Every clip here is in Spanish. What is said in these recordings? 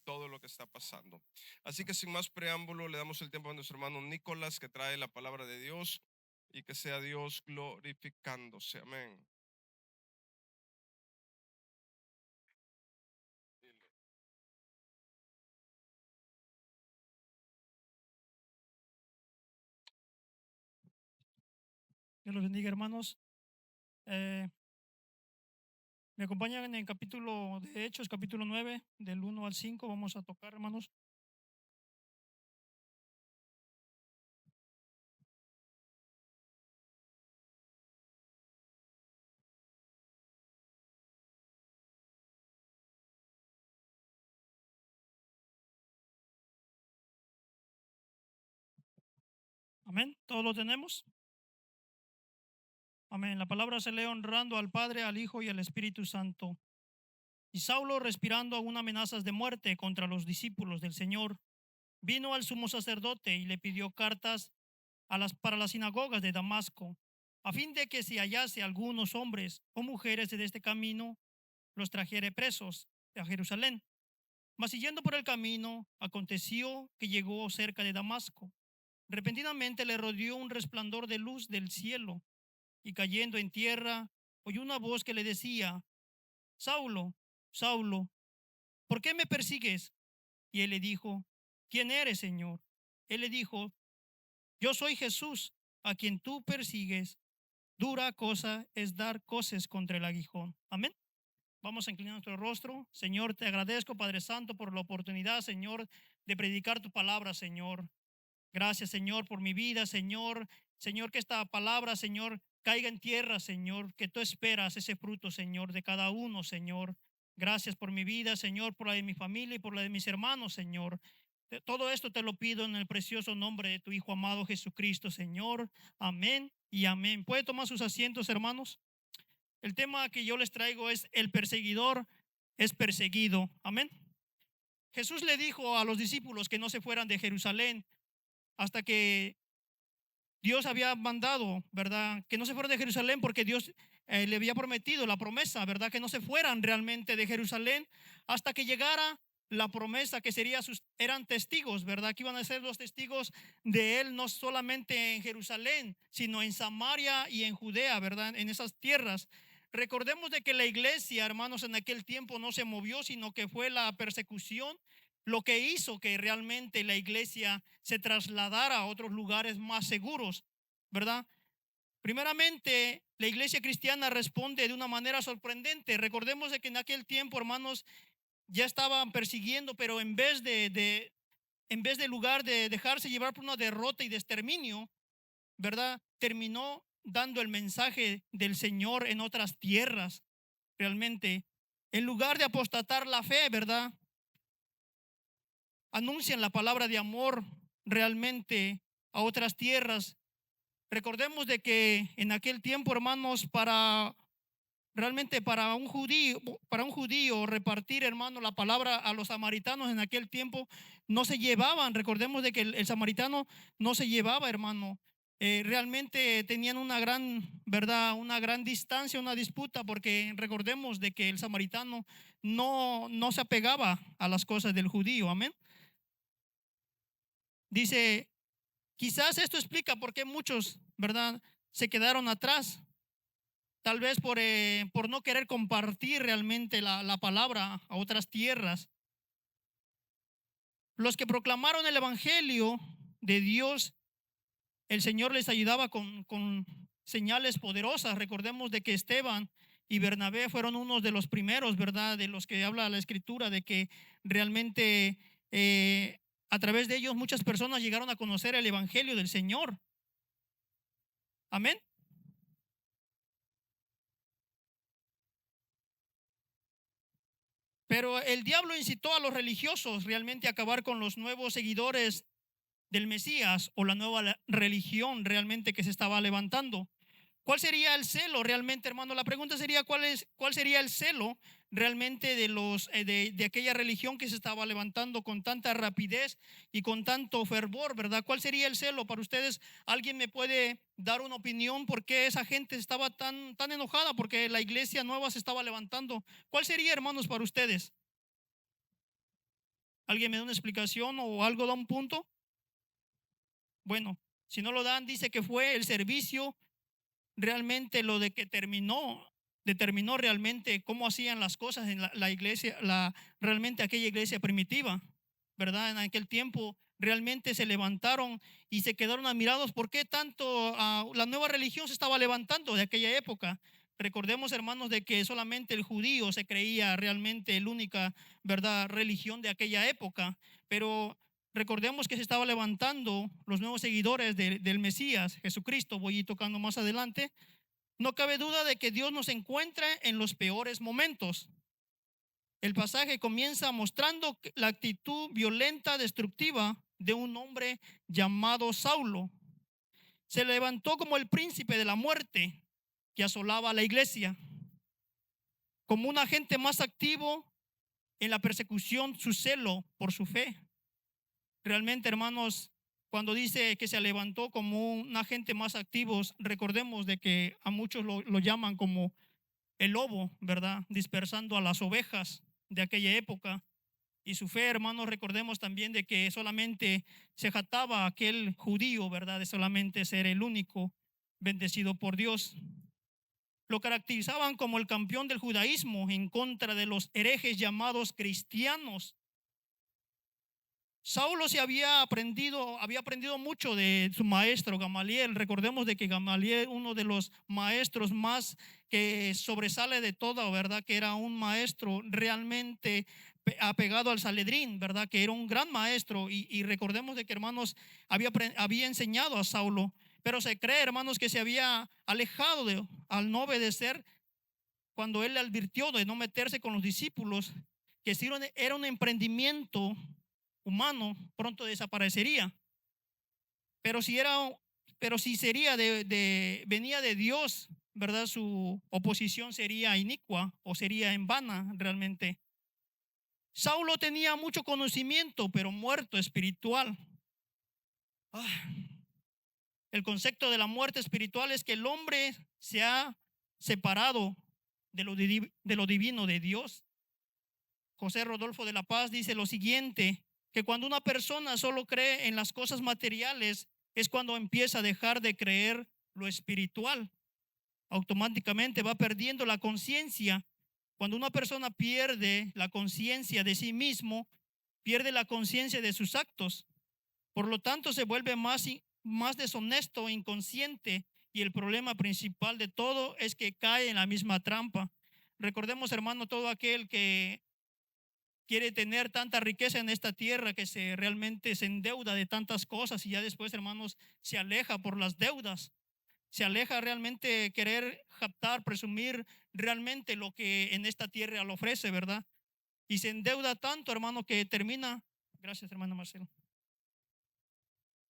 todo lo que está pasando. Así que sin más preámbulo, le damos el tiempo a nuestro hermano Nicolás, que trae la palabra de Dios, y que sea Dios glorificándose. Amén. Dios los bendiga, hermanos. Me acompañan en el capítulo de Hechos, capítulo 9, del 1 al 5. Vamos a tocar, hermanos. Amén. ¿Todos lo tenemos? Amén. La palabra se lee honrando al Padre, al Hijo y al Espíritu Santo. Y Saulo, respirando aún amenazas de muerte contra los discípulos del Señor, vino al sumo sacerdote y le pidió cartas para las sinagogas de Damasco, a fin de que si hallase algunos hombres o mujeres de este camino, los trajere presos a Jerusalén. Mas siguiendo por el camino, aconteció que llegó cerca de Damasco. Repentinamente le rodeó un resplandor de luz del cielo, y cayendo en tierra, oyó una voz que le decía: Saulo, Saulo, ¿por qué me persigues? Y él le dijo: ¿Quién eres, Señor? Él le dijo: Yo soy Jesús, a quien tú persigues. Dura cosa es dar coces contra el aguijón. Amén. Vamos a inclinar nuestro rostro. Señor, te agradezco, Padre Santo, por la oportunidad, Señor, de predicar tu palabra, Señor. Gracias, Señor, por mi vida, Señor. Señor, que esta palabra, Señor, caiga en tierra, Señor, que tú esperas ese fruto, Señor, de cada uno, Señor. Gracias por mi vida, Señor, por la de mi familia y por la de mis hermanos, Señor. Todo esto te lo pido en el precioso nombre de tu Hijo amado Jesucristo, Señor. Amén y amén. ¿Puede tomar sus asientos, hermanos? El tema que yo les traigo es: el perseguidor es perseguido. Amén. Jesús le dijo a los discípulos que no se fueran de Jerusalén hasta que Dios había mandado, ¿verdad? Que no se fueran de Jerusalén, porque Dios le había prometido la promesa, ¿verdad? Que no se fueran realmente de Jerusalén hasta que llegara la promesa, que eran testigos, ¿verdad? Que iban a ser los testigos de él, no solamente en Jerusalén, sino en Samaria y en Judea, ¿verdad? En esas tierras. Recordemos de que la iglesia, hermanos, en aquel tiempo no se movió, sino que fue la persecución lo que hizo que realmente la iglesia se trasladara a otros lugares más seguros, ¿verdad? Primeramente, la iglesia cristiana responde de una manera sorprendente. Recordemos de que en aquel tiempo, hermanos, ya estaban persiguiendo, pero en vez de lugar de dejarse llevar por una derrota y de exterminio, ¿verdad? Terminó dando el mensaje del Señor en otras tierras, realmente. En lugar de apostatar la fe, ¿verdad? Anuncian la palabra de amor realmente a otras tierras. Recordemos de que en aquel tiempo, hermanos, realmente para un judío repartir, hermano, la palabra a los samaritanos en aquel tiempo no se llevaban. Recordemos de que el samaritano no se llevaba, hermano. Realmente tenían una gran, ¿verdad? Una gran distancia, una disputa, porque recordemos de que el samaritano no se apegaba a las cosas del judío. Amén. Dice, quizás esto explica por qué muchos, ¿verdad?, se quedaron atrás. Tal vez por no querer compartir realmente la palabra a otras tierras. Los que proclamaron el evangelio de Dios, el Señor les ayudaba con señales poderosas. Recordemos de que Esteban y Bernabé fueron unos de los primeros, ¿verdad?, de los que habla la escritura, de que realmente a través de ellos muchas personas llegaron a conocer el evangelio del Señor. Amén. Pero el diablo incitó a los religiosos realmente a acabar con los nuevos seguidores del Mesías, o la nueva religión realmente que se estaba levantando. ¿Cuál sería el celo realmente, hermano? La pregunta sería: ¿cuál sería el celo realmente de aquella religión que se estaba levantando con tanta rapidez y con tanto fervor, ¿verdad? ¿Cuál sería el celo para ustedes? ¿Alguien me puede dar una opinión por qué esa gente estaba tan enojada porque la iglesia nueva se estaba levantando? ¿Cuál sería, hermanos, para ustedes? ¿Alguien me da una explicación o algo da un punto? Bueno, si no lo dan, dice que fue el servicio realmente lo de que determinó realmente cómo hacían las cosas en la iglesia, realmente aquella iglesia primitiva, ¿verdad? En aquel tiempo realmente se levantaron y se quedaron admirados por qué tanto la nueva religión se estaba levantando de aquella época. Recordemos, hermanos, de que solamente el judío se creía realmente la única, ¿verdad?, religión de aquella época, pero recordemos que se estaba levantando los nuevos seguidores del Mesías, Jesucristo. Voy a ir tocando más adelante. No cabe duda de que Dios nos encuentra en los peores momentos. El pasaje comienza mostrando la actitud violenta, destructiva de un hombre llamado Saulo. Se levantó como el príncipe de la muerte que asolaba a la iglesia, como un agente más activo en la persecución, su celo por su fe. Realmente, hermanos, cuando dice que se levantó como un agente más activo, recordemos de que a muchos lo llaman como el lobo, ¿verdad? Dispersando a las ovejas de aquella época. Y su fe, hermanos, recordemos también de que solamente se jactaba aquel judío, ¿verdad?, de solamente ser el único bendecido por Dios. Lo caracterizaban como el campeón del judaísmo en contra de los herejes llamados cristianos. Saulo había aprendido mucho de su maestro Gamaliel. Recordemos de que Gamaliel, uno de los maestros más que sobresale de todo, ¿verdad?, que era un maestro realmente apegado al Sanedrín, ¿verdad?, que era un gran maestro. Y recordemos de que, hermanos, había enseñado a Saulo, pero se cree, hermanos, que se había alejado al no obedecer cuando él le advirtió de no meterse con los discípulos, que si era un emprendimiento humano, pronto desaparecería. Pero si sería venía de Dios, ¿verdad?, su oposición sería inicua o sería en vana realmente. Saulo tenía mucho conocimiento, pero muerto espiritual. El concepto de la muerte espiritual es que el hombre se ha separado de lo divino de Dios. José Rodolfo de la Paz dice lo siguiente, que cuando una persona solo cree en las cosas materiales es cuando empieza a dejar de creer lo espiritual. Automáticamente va perdiendo la conciencia. Cuando una persona pierde la conciencia de sí mismo, pierde la conciencia de sus actos. Por lo tanto, se vuelve más deshonesto e inconsciente, y el problema principal de todo es que cae en la misma trampa. Recordemos, hermano, todo aquel que quiere tener tanta riqueza en esta tierra que realmente se endeuda de tantas cosas y ya después, hermanos, se aleja por las deudas. Se aleja realmente querer captar, presumir realmente lo que en esta tierra le ofrece, ¿verdad? Y se endeuda tanto, hermano, que termina, gracias, hermano Marcelo,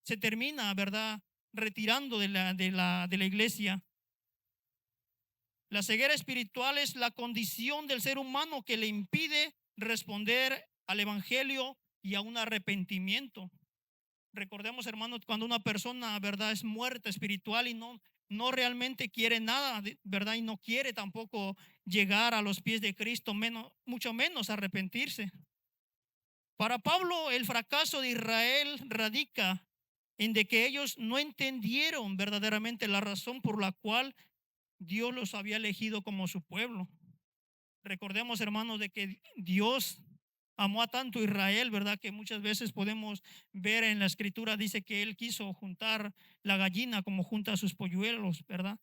se termina, ¿verdad?, retirando de la iglesia. La ceguera espiritual es la condición del ser humano que le impide responder al evangelio y a un arrepentimiento. Recordemos, hermanos, cuando una persona, ¿verdad?, es muerta espiritual y no realmente quiere nada, ¿verdad?, y no quiere tampoco llegar a los pies de Cristo, mucho menos arrepentirse. Para Pablo, el fracaso de Israel radica en de que ellos no entendieron verdaderamente la razón por la cual Dios los había elegido como su pueblo. Recordemos, hermanos, de que Dios amó a tanto a Israel, ¿verdad?, que muchas veces podemos ver en la escritura, dice que él quiso juntar la gallina como junta sus polluelos, ¿verdad?,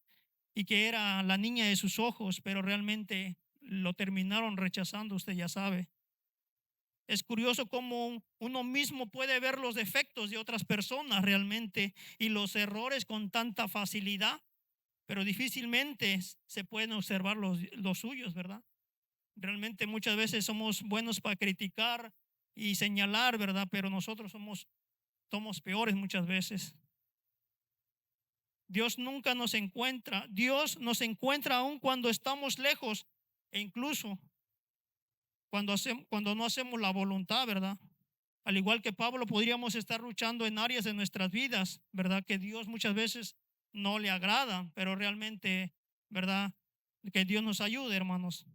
y que era la niña de sus ojos, pero realmente lo terminaron rechazando, usted ya sabe. Es curioso cómo uno mismo puede ver los defectos de otras personas realmente y los errores con tanta facilidad, pero difícilmente se pueden observar los suyos, ¿verdad? Realmente muchas veces somos buenos para criticar y señalar, ¿verdad? Pero nosotros somos peores muchas veces. Dios nos encuentra aún cuando estamos lejos e incluso cuando no hacemos la voluntad, ¿verdad? Al igual que Pablo, podríamos estar luchando en áreas de nuestras vidas, ¿verdad?, que Dios muchas veces no le agrada, pero realmente, ¿verdad?, que Dios nos ayude, hermanos.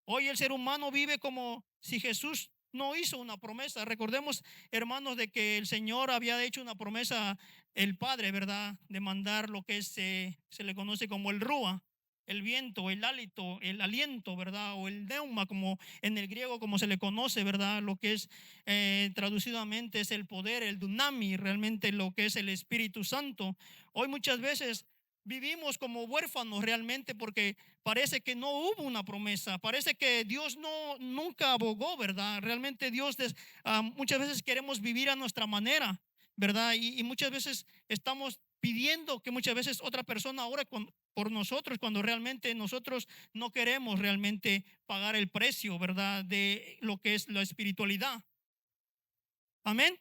Hoy el ser humano vive como si Jesús no hizo una promesa. Recordemos, hermanos, de que el Señor había hecho una promesa, el Padre, ¿verdad? De mandar lo que se le conoce como el Rúa, el viento, el hálito, el aliento, ¿verdad? O el neuma, como en el griego, como se le conoce, ¿verdad? Lo que es traducidamente es el poder, el dunami, realmente lo que es el Espíritu Santo. Hoy muchas veces vivimos como huérfanos realmente porque parece que no hubo una promesa, parece que Dios nunca abogó, ¿verdad? Realmente Dios muchas veces queremos vivir a nuestra manera, ¿verdad? Y muchas veces estamos pidiendo que muchas veces otra persona ore por nosotros cuando realmente nosotros no queremos realmente pagar el precio, ¿verdad? De lo que es la espiritualidad. Amén.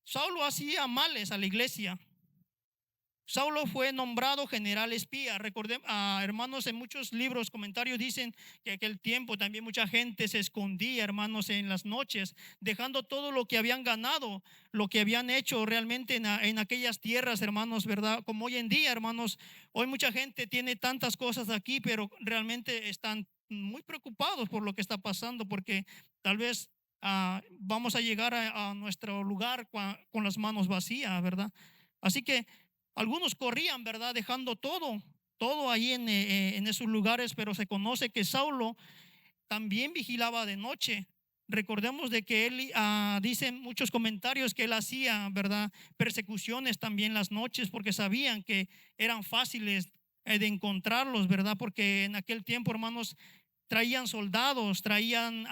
Saulo hacía males a la iglesia. Saulo fue nombrado general espía. Recordemos, hermanos, en muchos libros, comentarios dicen que en aquel tiempo también mucha gente se escondía, hermanos, en las noches, dejando todo lo que habían ganado, lo que habían hecho realmente en aquellas tierras, hermanos, ¿verdad? Como hoy en día, hermanos, hoy mucha gente tiene tantas cosas aquí, pero realmente están muy preocupados por lo que está pasando, porque tal vez vamos a llegar a nuestro lugar con las manos vacías, ¿verdad? Así que algunos corrían, ¿verdad? Dejando todo ahí en esos lugares, pero se conoce que Saulo también vigilaba de noche. Recordemos de que él, dicen muchos comentarios que él hacía, ¿verdad? Persecuciones también las noches porque sabían que eran fáciles de encontrarlos, ¿verdad? Porque en aquel tiempo, hermanos, traían soldados, traían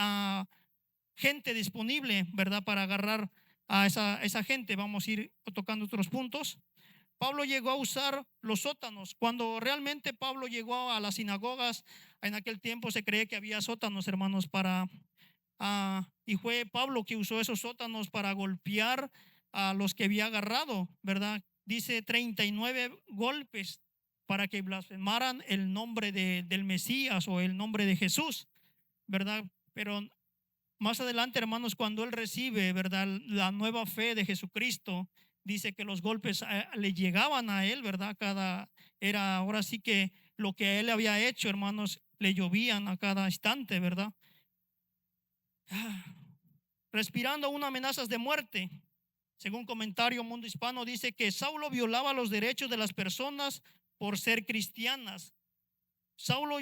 gente disponible, ¿verdad? Para agarrar a esa gente. Vamos a ir tocando otros puntos. Pablo llegó a usar los sótanos. Cuando realmente Pablo llegó a las sinagogas, en aquel tiempo se cree que había sótanos, hermanos, y fue Pablo que usó esos sótanos para golpear a los que había agarrado, ¿verdad? Dice 39 golpes para que blasfemaran el nombre del Mesías o el nombre de Jesús, ¿verdad? Pero más adelante, hermanos, cuando él recibe, ¿verdad?, la nueva fe de Jesucristo, dice que los golpes le llegaban a él, ¿verdad? Era ahora sí que lo que él había hecho, hermanos, le llovían a cada instante, ¿verdad? Respirando una amenazas de muerte. Según comentario Mundo Hispano, dice que Saulo violaba los derechos de las personas por ser cristianas. Saulo,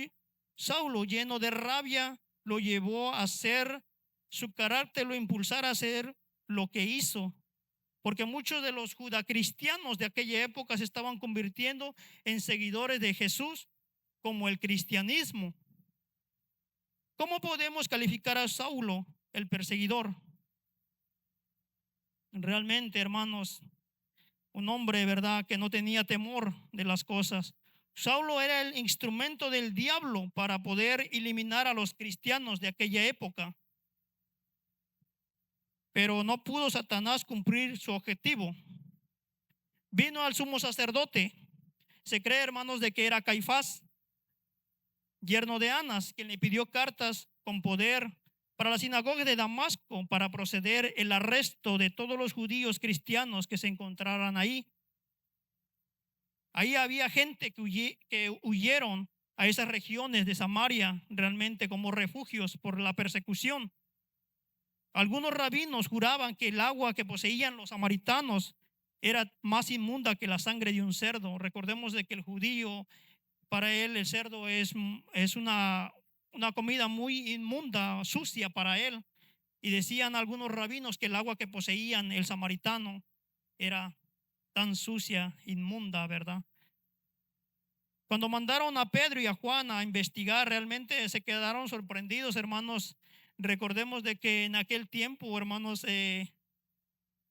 lleno de rabia, lo llevó a hacer, su carácter lo impulsara a hacer lo que hizo, porque muchos de los judacristianos de aquella época se estaban convirtiendo en seguidores de Jesús como el cristianismo. ¿Cómo podemos calificar a Saulo, el perseguidor? Realmente, hermanos, un hombre, ¿verdad?, que no tenía temor de las cosas. Saulo era el instrumento del diablo para poder eliminar a los cristianos de aquella época. Pero no pudo Satanás cumplir su objetivo. Vino al sumo sacerdote. Se cree, hermanos, de que era Caifás, yerno de Anas, quien le pidió cartas con poder para la sinagoga de Damasco para proceder el arresto de todos los judíos cristianos que se encontraran ahí. Ahí había gente que huyeron a esas regiones de Samaria realmente como refugios por la persecución. Algunos rabinos juraban que el agua que poseían los samaritanos era más inmunda que la sangre de un cerdo. Recordemos de que el judío, para él el cerdo es una comida muy inmunda, sucia para él. Y decían algunos rabinos que el agua que poseían el samaritano era tan sucia, inmunda, ¿verdad? Cuando mandaron a Pedro y a Juan a investigar, realmente se quedaron sorprendidos, hermanos. Recordemos de que en aquel tiempo, hermanos,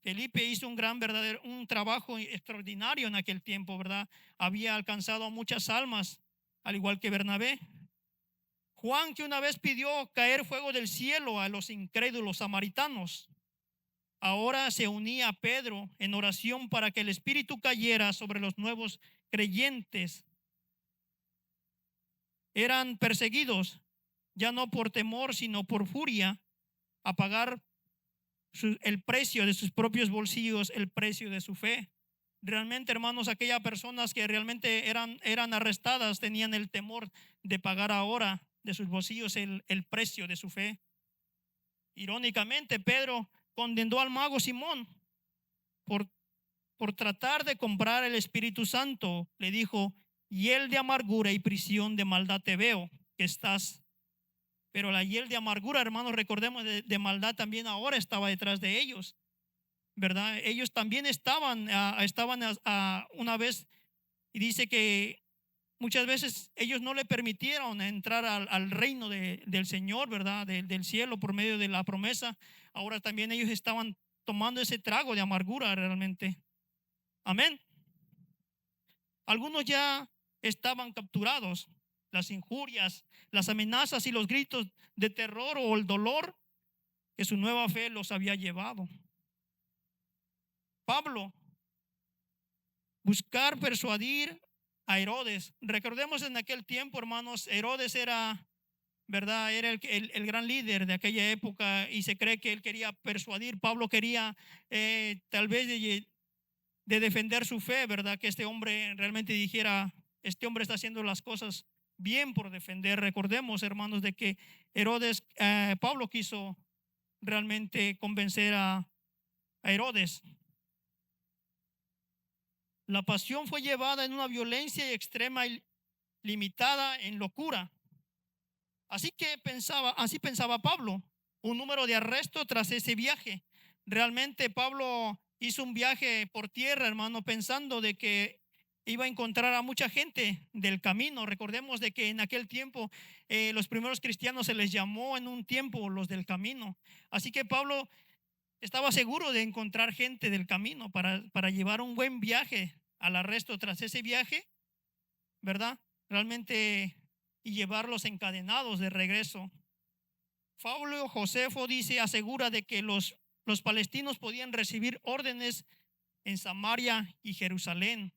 Felipe hizo un trabajo extraordinario en aquel tiempo, ¿verdad? Había alcanzado a muchas almas, al igual que Bernabé. Juan, que una vez pidió caer fuego del cielo a los incrédulos samaritanos, ahora se unía a Pedro en oración para que el Espíritu cayera sobre los nuevos creyentes. Eran perseguidos ya no por temor, sino por furia, a pagar el precio de sus propios bolsillos, el precio de su fe. Realmente, hermanos, aquellas personas que realmente eran arrestadas tenían el temor de pagar ahora de sus bolsillos el precio de su fe. Irónicamente, Pedro condenó al mago Simón por, por tratar de comprar el Espíritu Santo. Le dijo: hiel de amargura y prisión de maldad te veo que estás. Pero la hiel de amargura, hermanos, recordemos, de maldad también ahora estaba detrás de ellos, ¿verdad? Ellos también estaban una vez, y dice que muchas veces ellos no le permitieron entrar al reino del Señor, ¿verdad? Del cielo por medio de la promesa. Ahora también ellos estaban tomando ese trago de amargura realmente. Amén. Algunos ya estaban capturados. Las injurias, las amenazas y los gritos de terror o el dolor que su nueva fe los había llevado. Pablo, buscar persuadir a Herodes. Recordemos en aquel tiempo, hermanos, Herodes era, ¿verdad? Era el gran líder de aquella época, y se cree que él quería persuadir. Pablo quería tal vez de defender su fe, ¿verdad? Que este hombre realmente dijera: este hombre está haciendo las cosas bien por defender. Recordemos, hermanos, de que Pablo quiso realmente convencer a Herodes. La pasión fue llevada en una violencia extrema y limitada en locura. Así pensaba Pablo. Un número de arrestos tras ese viaje. Realmente Pablo hizo un viaje por tierra, hermano, pensando de que iba a encontrar a mucha gente del camino. Recordemos de que en aquel tiempo los primeros cristianos se les llamó en un tiempo los del camino. Así que Pablo estaba seguro de encontrar gente del camino para llevar un buen viaje al arresto tras ese viaje, ¿verdad? Realmente, y llevarlos encadenados de regreso. Fabio Josefo asegura de que los palestinos podían recibir órdenes en Samaria y Jerusalén,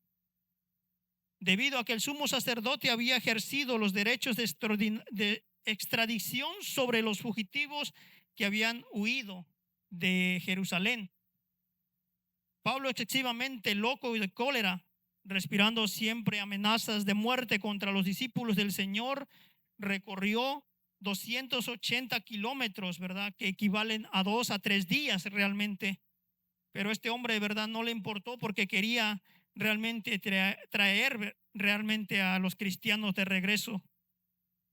debido a que el sumo sacerdote había ejercido los derechos de extradición sobre los fugitivos que habían huido de Jerusalén. Pablo, excesivamente loco y de cólera, respirando siempre amenazas de muerte contra los discípulos del Señor, recorrió 280 kilómetros, ¿verdad? Que equivalen a 2 a 3 días realmente. Pero este hombre, ¿verdad? No le importó, porque quería realmente traer realmente a los cristianos de regreso.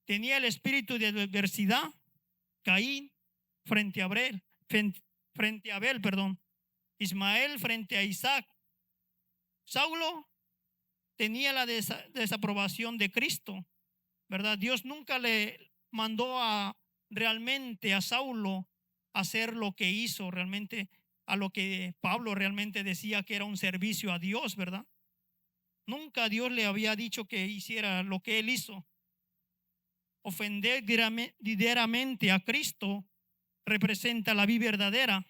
Tenía el espíritu de adversidad. Caín frente a Abel, perdón. Ismael frente a Isaac. Saulo tenía la desaprobación de Cristo, ¿verdad? Dios nunca le mandó realmente a Saulo hacer lo que hizo realmente, a lo que Pablo realmente decía que era un servicio a Dios, ¿verdad? Nunca Dios le había dicho que hiciera lo que él hizo. Ofender diariamente a Cristo representa la vida verdadera.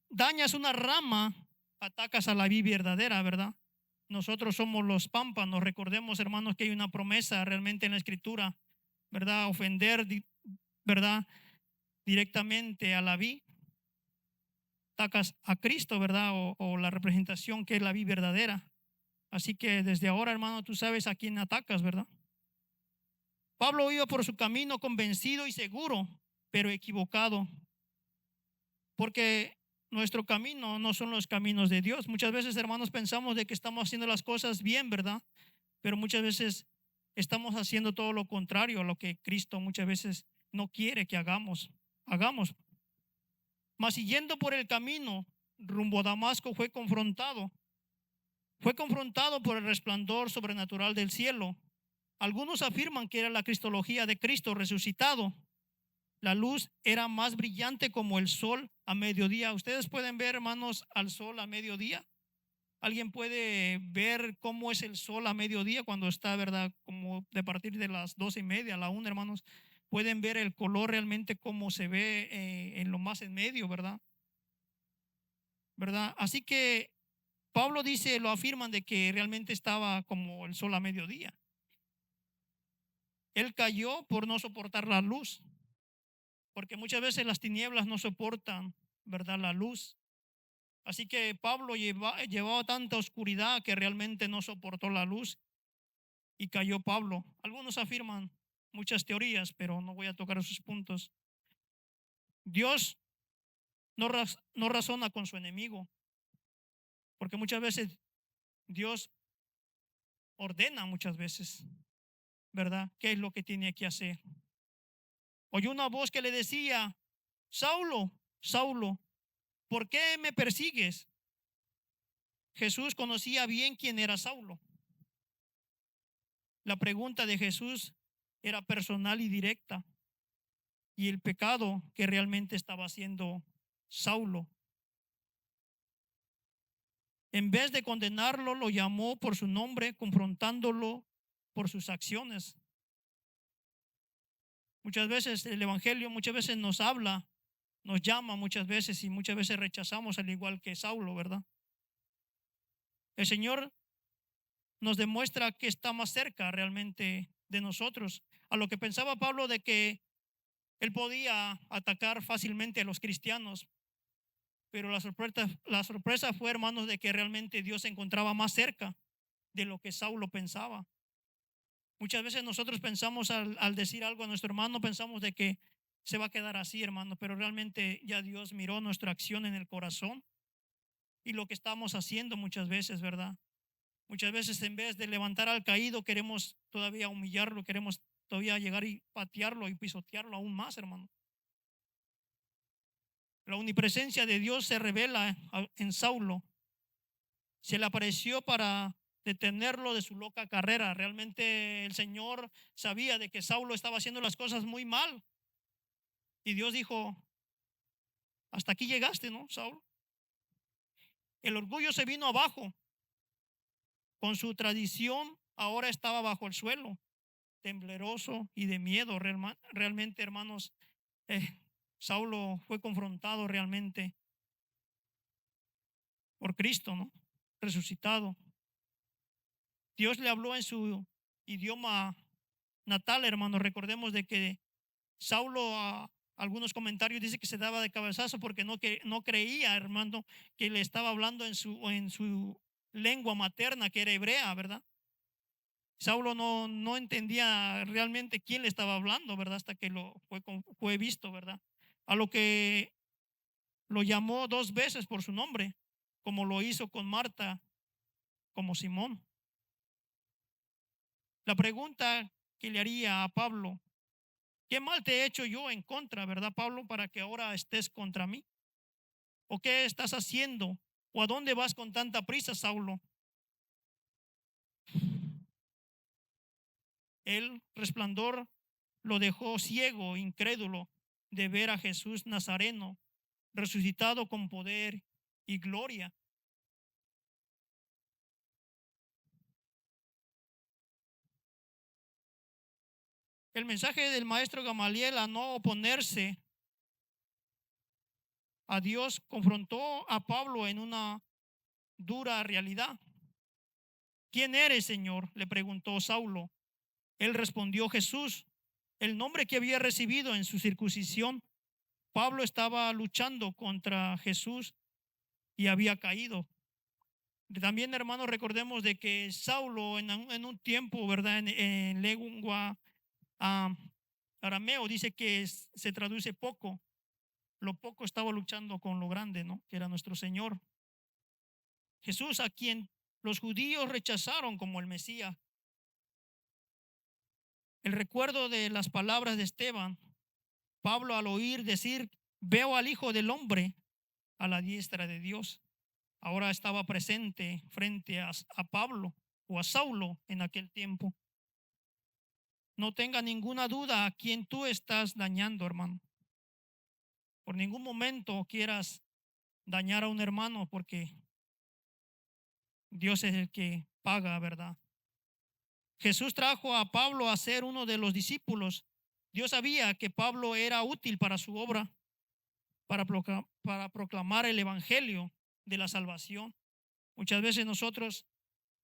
Dañas una rama, atacas a la vida verdadera, ¿verdad? Nosotros somos los pámpanos. Recordemos, hermanos, que hay una promesa realmente en la Escritura, ¿verdad? Ofender, ¿verdad? Directamente a la vid, atacas a Cristo, ¿verdad? O la representación que es la vida verdadera. Así que desde ahora, hermano, tú sabes a quién atacas, ¿verdad? Pablo iba por su camino convencido y seguro, pero equivocado, porque nuestro camino no son los caminos de Dios. Muchas veces, hermanos, pensamos de que estamos haciendo las cosas bien, ¿verdad? Pero muchas veces estamos haciendo todo lo contrario a lo que Cristo muchas veces no quiere que hagamos. Mas siguiendo por el camino rumbo a Damasco, fue confrontado por el resplandor sobrenatural del cielo. Algunos afirman que era la cristología de Cristo resucitado. La luz era más brillante como el sol a mediodía. Ustedes pueden ver, hermanos, al sol a mediodía. ¿Alguien puede ver cómo es el sol a mediodía cuando está, verdad, como de partir de las 12:30 a la 1, hermanos? Pueden ver el color realmente cómo se ve en lo más en medio, ¿verdad? Así que Pablo lo afirman de que realmente estaba como el sol a mediodía. Él cayó por no soportar la luz, porque muchas veces las tinieblas no soportan, ¿verdad?, la luz. Así que Pablo llevaba tanta oscuridad que realmente no soportó la luz y cayó Pablo. Algunos afirman muchas teorías, pero no voy a tocar esos puntos. Dios no razona con su enemigo, porque muchas veces Dios ordena muchas veces, ¿verdad? ¿Qué es lo que tiene que hacer? Oyó una voz que le decía: Saulo, Saulo, ¿por qué me persigues? Jesús conocía bien quién era Saulo. La pregunta de Jesús era personal y directa, y el pecado que realmente estaba haciendo Saulo, en vez de condenarlo, lo llamó por su nombre, confrontándolo por sus acciones. Muchas veces el Evangelio muchas veces nos habla, nos llama muchas veces, y muchas veces rechazamos, al igual que Saulo, ¿verdad? El Señor nos demuestra que está más cerca realmente de nosotros. A lo que pensaba Pablo, de que él podía atacar fácilmente a los cristianos, pero la sorpresa fue, hermanos, de que realmente Dios se encontraba más cerca de lo que Saulo pensaba. Muchas veces nosotros pensamos, al decir algo a nuestro hermano, pensamos de que se va a quedar así, hermano, pero realmente ya Dios miró nuestra acción en el corazón y lo que estamos haciendo muchas veces, ¿verdad? Muchas veces, en vez de levantar al caído, queremos todavía humillarlo, queremos todavía llegar y patearlo y pisotearlo aún más, hermano. La omnipresencia de Dios se revela en Saulo. Se le apareció para detenerlo de su loca carrera. Realmente el Señor sabía de que Saulo estaba haciendo las cosas muy mal. Y Dios dijo: hasta aquí llegaste, ¿no, Saulo? El orgullo se vino abajo. Con su tradición ahora estaba bajo el suelo, tembloroso y de miedo. Realmente, hermanos, Saulo fue confrontado realmente por Cristo, ¿no? Resucitado. Dios le habló en su idioma natal, hermanos. Recordemos de que Saulo, algunos comentarios dice que se daba de cabezazo porque no creía, hermano, que le estaba hablando en su lengua materna, que era hebrea, ¿verdad? Saulo no entendía realmente quién le estaba hablando, ¿verdad? Hasta que fue visto, ¿verdad? A lo que lo llamó 2 veces por su nombre, como lo hizo con Marta, como Simón. La pregunta que le haría a Pablo: ¿qué mal te he hecho yo en contra, verdad, Pablo, para que ahora estés contra mí? ¿O qué estás haciendo? ¿O a dónde vas con tanta prisa, Saulo? El resplandor lo dejó ciego, incrédulo, de ver a Jesús Nazareno, resucitado con poder y gloria. El mensaje del maestro Gamaliel, a no oponerse a Dios, confrontó a Pablo en una dura realidad. ¿Quién eres, Señor?, le preguntó Saulo. Él respondió: Jesús, el nombre que había recibido en su circuncisión. Pablo estaba luchando contra Jesús y había caído. También, hermanos, recordemos de que Saulo en un tiempo, ¿verdad? En lengua arameo dice que se traduce poco. Lo poco estaba luchando con lo grande, ¿no? Que era nuestro Señor Jesús, a quien los judíos rechazaron como el Mesías. El recuerdo de las palabras de Esteban, Pablo, al oír decir: veo al Hijo del Hombre a la diestra de Dios, ahora estaba presente frente a Pablo, o a Saulo en aquel tiempo. No tenga ninguna duda a quien tú estás dañando, hermano. Por ningún momento quieras dañar a un hermano, porque Dios es el que paga, ¿verdad? Jesús trajo a Pablo a ser uno de los discípulos. Dios sabía que Pablo era útil para su obra, para proclamar el evangelio de la salvación. Muchas veces nosotros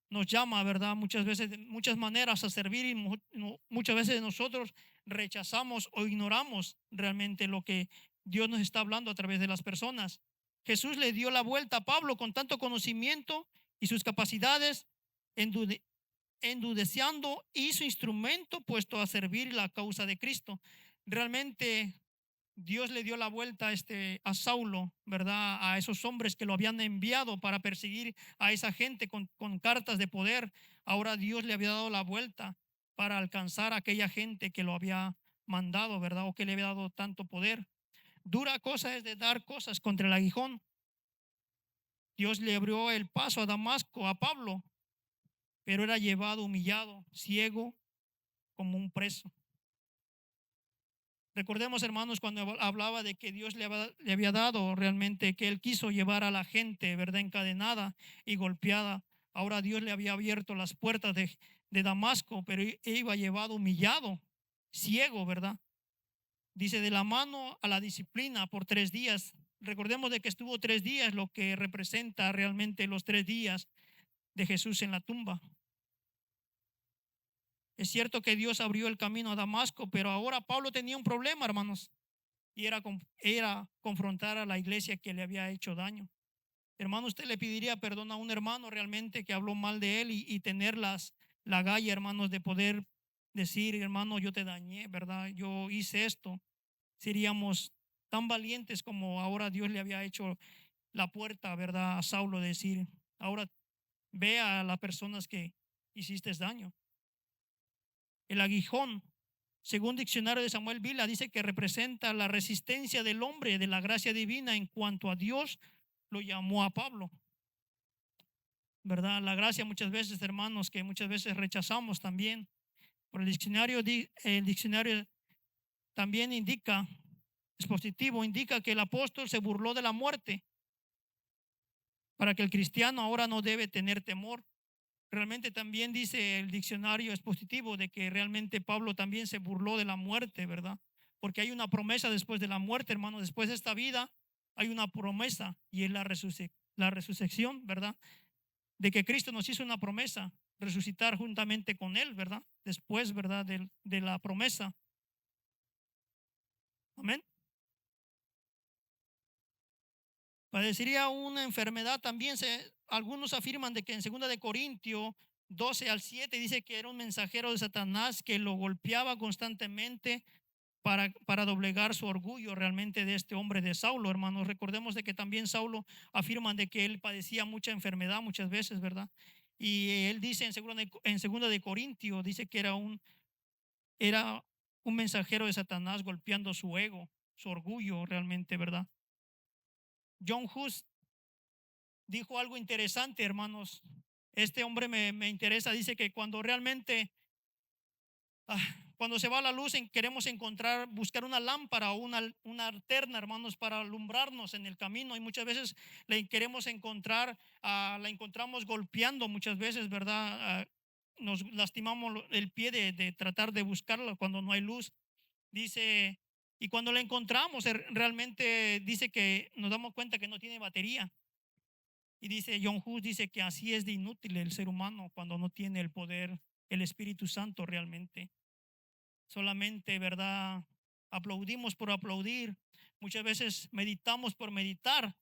nos llama, ¿verdad? Muchas veces, de muchas maneras, a servir, y muchas veces nosotros rechazamos o ignoramos realmente lo que Dios nos está hablando a través de las personas. Jesús le dio la vuelta a Pablo con tanto conocimiento, y sus capacidades endureciendo y su instrumento puesto a servir la causa de Cristo. Realmente Dios le dio la vuelta a Saulo, ¿verdad? A esos hombres que lo habían enviado para perseguir a esa gente con cartas de poder. Ahora Dios le había dado la vuelta para alcanzar a aquella gente que lo había mandado, ¿verdad? O que le había dado tanto poder. Dura cosa es de dar cosas contra el aguijón. Dios le abrió el paso a Damasco, a Pablo, pero era llevado humillado, ciego, como un preso. Recordemos, hermanos, cuando hablaba de que Dios le había dado realmente, que Él quiso llevar a la gente, ¿verdad?, encadenada y golpeada. Ahora Dios le había abierto las puertas de Damasco, pero iba llevado humillado, ciego, ¿verdad? Dice, de la mano a la disciplina por 3 días. Recordemos de que estuvo 3 días, lo que representa realmente los 3 días de Jesús en la tumba. Es cierto que Dios abrió el camino a Damasco, pero ahora Pablo tenía un problema, hermanos, y era confrontar a la iglesia que le había hecho daño. Hermano, usted le pediría perdón a un hermano realmente que habló mal de él y tener la galla, hermanos, de poder decir, hermano, yo te dañé, ¿verdad? Yo hice esto. Seríamos tan valientes como ahora Dios le había hecho la puerta, ¿verdad?, a Saulo, de decir, ahora ve a las personas que hiciste daño. El aguijón, según diccionario de Samuel Vila, dice que representa la resistencia del hombre de la gracia divina en cuanto a Dios lo llamó a Pablo, ¿verdad? La gracia muchas veces, hermanos, que muchas veces rechazamos también. Por el diccionario también indica, es positivo, indica que el apóstol se burló de la muerte para que el cristiano ahora no debe tener temor. Realmente también dice el diccionario es positivo de que realmente Pablo también se burló de la muerte, ¿verdad? Porque hay una promesa después de la muerte, hermano. Después de esta vida hay una promesa y es la resurrección, ¿verdad? De que Cristo nos hizo una promesa, resucitar juntamente con Él, ¿verdad? Después, ¿verdad? De la promesa. Amén. Padecería una enfermedad también. Algunos afirman de que en 2 de Corintios 12 al 7 dice que era un mensajero de Satanás que lo golpeaba constantemente para doblegar su orgullo realmente de este hombre de Saulo, hermanos. Recordemos de que también Saulo afirman de que él padecía mucha enfermedad muchas veces, ¿verdad? Y él dice en 2 de Corintios, dice que era un mensajero de Satanás golpeando su ego, su orgullo realmente, ¿verdad? John Hus dijo algo interesante, hermanos. Este hombre me interesa. Dice que cuando realmente, cuando se va la luz, queremos buscar una lámpara o una alterna, hermanos, para alumbrarnos en el camino. Y muchas veces la encontramos golpeando, muchas veces, ¿verdad? Nos lastimamos el pie de tratar de buscarla cuando no hay luz. Dice, y cuando la encontramos, realmente dice que nos damos cuenta que no tiene batería. Y dice John Hus, dice que así es de inútil el ser humano cuando no tiene el poder, el Espíritu Santo realmente. Solamente, ¿verdad? Aplaudimos por aplaudir. Muchas veces meditamos por meditar,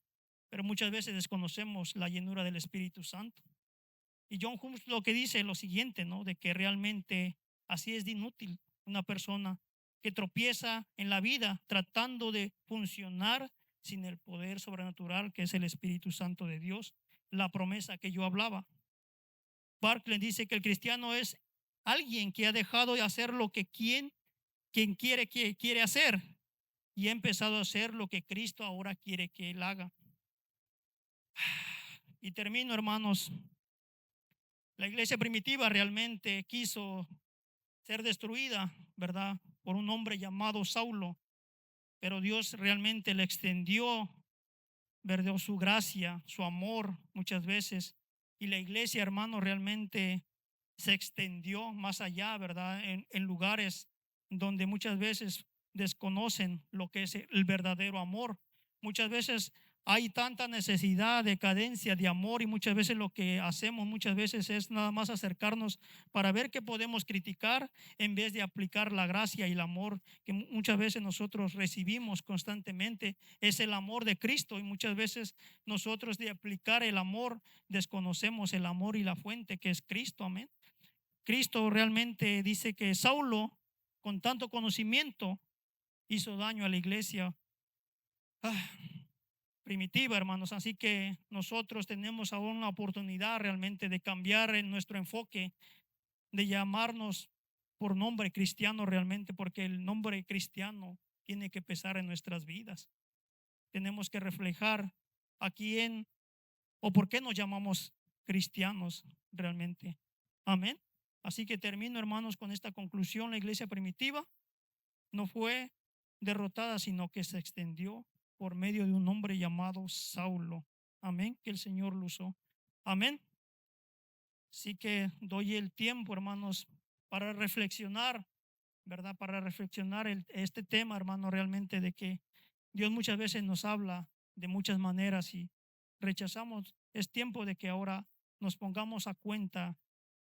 pero muchas veces desconocemos la llenura del Espíritu Santo. Y John Hus lo que dice es lo siguiente, ¿no? De que realmente así es de inútil una persona que tropieza en la vida tratando de funcionar sin el poder sobrenatural que es el Espíritu Santo de Dios, la promesa que yo hablaba. Barclay dice que el cristiano es alguien que ha dejado de hacer lo que quien quiere hacer y ha empezado a hacer lo que Cristo ahora quiere que él haga. Y termino, hermanos. La iglesia primitiva realmente quiso ser destruida, ¿verdad?, por un hombre llamado Saulo, pero Dios realmente le extendió, ¿verdad?, su gracia, su amor muchas veces, y la iglesia, hermano, realmente se extendió más allá, ¿verdad?, en lugares donde muchas veces desconocen lo que es el verdadero amor. Muchas veces hay tanta necesidad de cadencia de amor y muchas veces lo que hacemos muchas veces es nada más acercarnos para ver qué podemos criticar en vez de aplicar la gracia y el amor que muchas veces nosotros recibimos constantemente. Es el amor de Cristo y muchas veces nosotros de aplicar el amor desconocemos el amor y la fuente que es Cristo. Amén. Cristo realmente dice que Saulo, con tanto conocimiento, hizo daño a la iglesia primitiva, hermanos. Así que nosotros tenemos aún una oportunidad realmente de cambiar en nuestro enfoque, de llamarnos por nombre cristiano realmente, porque el nombre cristiano tiene que pesar en nuestras vidas. Tenemos que reflejar a quién o por qué nos llamamos cristianos realmente. Amén. Así que termino, hermanos, con esta conclusión. La iglesia primitiva no fue derrotada, sino que se extendió por medio de un hombre llamado Saulo. Amén, que el Señor lo usó. Amén. Así que doy el tiempo, hermanos, para reflexionar, ¿verdad? Para reflexionar este tema, hermano, realmente de que Dios muchas veces nos habla de muchas maneras y rechazamos. Es tiempo de que ahora nos pongamos a cuenta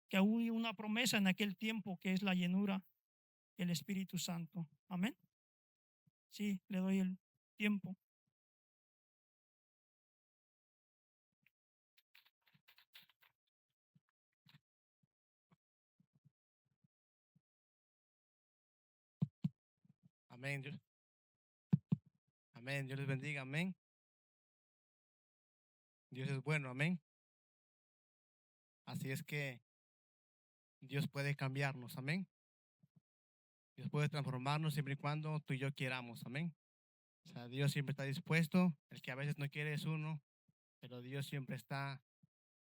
que aún hay una promesa en aquel tiempo que es la llenura del Espíritu Santo. Amén. Sí, le doy el tiempo. Amén. Amén. Dios les bendiga. Amén. Dios es bueno. Amén. Así es que Dios puede cambiarnos. Amén. Dios puede transformarnos siempre y cuando tú y yo queramos. Amén. O sea, Dios siempre está dispuesto. El que a veces no quiere es uno, pero Dios siempre está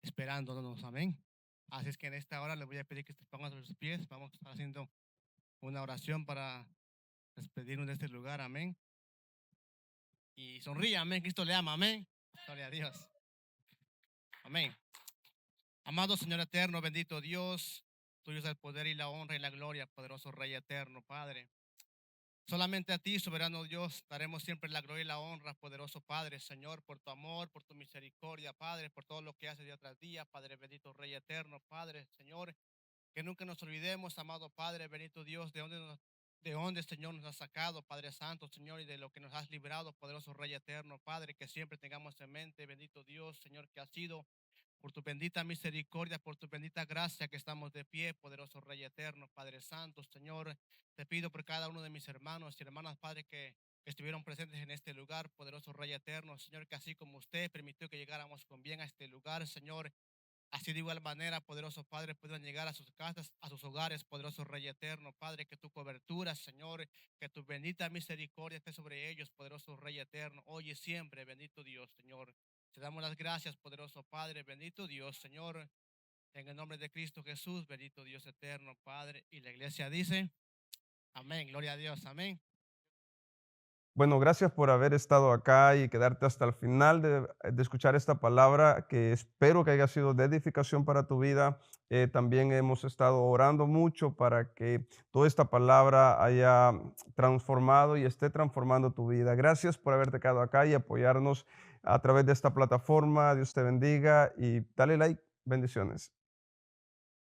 esperándonos. Amén. Así es que en esta hora les voy a pedir que se pongan sobre sus pies. Vamos a estar haciendo una oración para despedirnos de este lugar. Amén. Y sonríe. Amén. Cristo le ama. Amén. Gloria a Dios. Amén. Amado Señor eterno, bendito Dios, tuyo es el poder y la honra y la gloria, poderoso Rey eterno, Padre. Solamente a ti, soberano Dios, daremos siempre la gloria y la honra, poderoso Padre, Señor, por tu amor, por tu misericordia, Padre, por todo lo que haces día tras día, Padre bendito, Rey eterno, Padre, Señor, que nunca nos olvidemos, amado Padre, bendito Dios, de dónde, Señor, nos has sacado, Padre Santo, Señor, y de lo que nos has librado, poderoso Rey eterno, Padre, que siempre tengamos en mente, bendito Dios, Señor, que ha sido por tu bendita misericordia, por tu bendita gracia que estamos de pie, poderoso Rey eterno, Padre Santo, Señor, te pido por cada uno de mis hermanos y hermanas, Padre, que estuvieron presentes en este lugar, poderoso Rey eterno, Señor, que así como usted permitió que llegáramos con bien a este lugar, Señor, así de igual manera, poderoso Padre, puedan llegar a sus casas, a sus hogares, poderoso Rey eterno, Padre, que tu cobertura, Señor, que tu bendita misericordia esté sobre ellos, poderoso Rey eterno, hoy y siempre, bendito Dios, Señor. Te damos las gracias, poderoso Padre, bendito Dios, Señor, en el nombre de Cristo Jesús, bendito Dios eterno, Padre. Y la iglesia dice, amén, gloria a Dios, amén. Bueno, gracias por haber estado acá y quedarte hasta el final de escuchar esta palabra que espero que haya sido de edificación para tu vida. También hemos estado orando mucho para que toda esta palabra haya transformado y esté transformando tu vida. Gracias por haberte quedado acá y apoyarnos a través de esta plataforma. Dios te bendiga y dale like. Bendiciones.